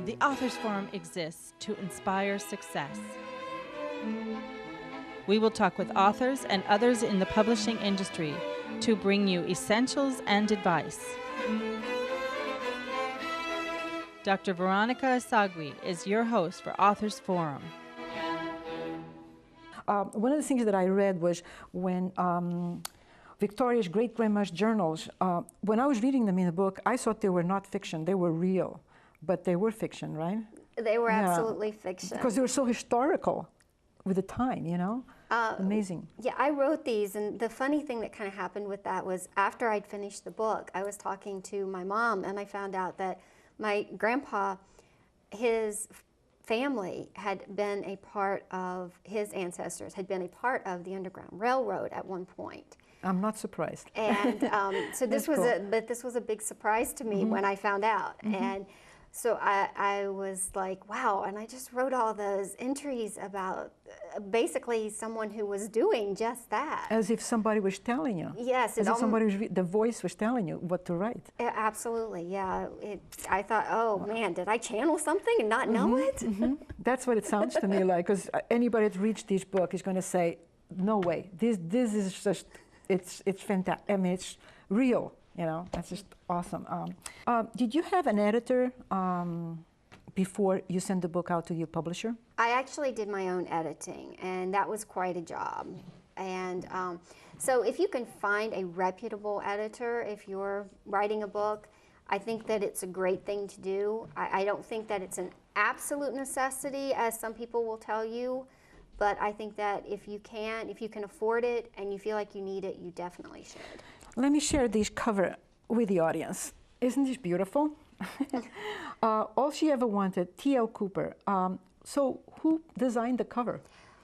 The Authors Forum exists to inspire success. We will talk with authors and others in the publishing industry to bring you essentials and advice. Dr. Veronica Asagui is your host for Authors Forum. One of the things that I read was when Victoria's great-grandma's journals, when I was reading them in the book, I thought they were not fiction, they were real, but they were fiction, right? They were absolutely fiction. Because they were so historical with the time, you know? Amazing. Yeah, I wrote these, and the funny thing that kind of happened with that was after I'd finished the book, I was talking to my mom, and I found out that my grandpa, his family had been a part of, his ancestors had been a part of the Underground Railroad at one point. I'm not surprised. And so this was cool. this was a big surprise to me when I found out. And so I was like, wow, and I just wrote all those entries about basically someone who was doing just that. As if somebody was telling you. Yes. As if somebody was, the voice was telling you what to write. Absolutely, yeah. I thought, oh man, did I channel something and not know it? That's what it sounds to me like, because anybody that reads this book is going to say, no way, this is just, it's fantastic, I mean, it's real. You know, that's just awesome. Did you have an editor before you sent the book out to your publisher? I actually did my own editing, and that was quite a job. And so if you can find a reputable editor, if you're writing a book, I think that it's a great thing to do. I don't think that it's an absolute necessity, as some people will tell you, but I think that if you can afford it and you feel like you need it, you definitely should. Let me share this cover with the audience. Isn't this beautiful? All She Ever Wanted, T.L. Cooper. So who designed the cover?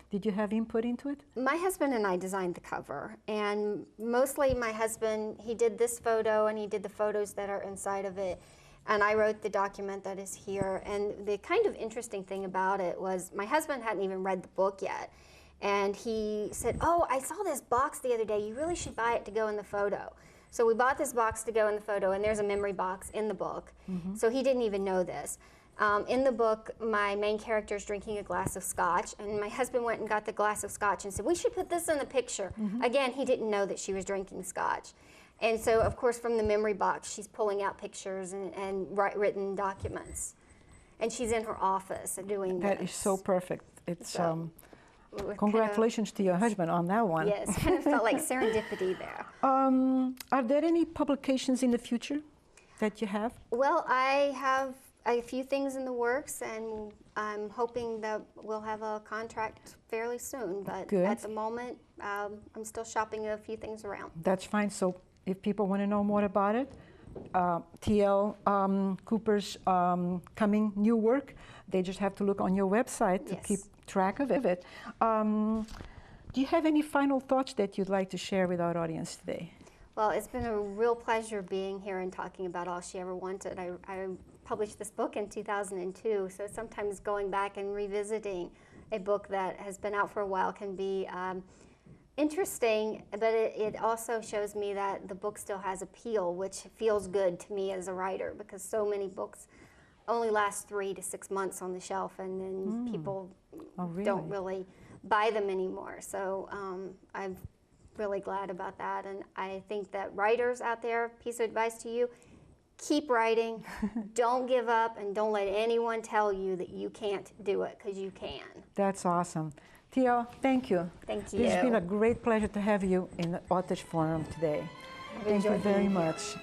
Did you have input into it? My husband and I designed the cover, and mostly my husband, he did this photo and he did the photos that are inside of it, and I wrote the document that is here. And the kind of interesting thing about it was my husband hadn't even read the book yet. And he said, oh, I saw this box the other day. You really should buy it to go in the photo. So we bought this box to go in the photo, and there's a memory box in the book. So he didn't even know this. In the book, my main character is drinking a glass of scotch, and my husband went and got the glass of scotch and said, we should put this in the picture. Again, he didn't know that she was drinking scotch. And so, of course, from the memory box, she's pulling out pictures and written documents. And she's in her office doing this. That is so perfect. It's congratulations to your husband on that one. Yes, kind of felt like serendipity there. Are there any publications in the future that you have? Well, I have a few things in the works, and I'm hoping that we'll have a contract fairly soon. But at the moment, I'm still shopping a few things around. That's fine. So if people want to know more about it, T.L. Cooper's coming new work, they just have to look on your website to keep track of it. Do you have any final thoughts that you'd like to share with our audience today? Well, it's been a real pleasure being here and talking about All She Ever Wanted. I published this book in 2002, so sometimes going back and revisiting a book that has been out for a while can be interesting, but it also shows me that the book still has appeal, which feels good to me as a writer, because so many books only last 3 to 6 months on the shelf, and then people don't really buy them anymore. So I'm really glad about that, and I think that writers out there, piece of advice to you, keep writing, don't give up, and don't let anyone tell you that you can't do it, because you can. That's awesome. Tia, thank you. Thank you. It's been a great pleasure to have you in the Authors Forum today. Thank you very much.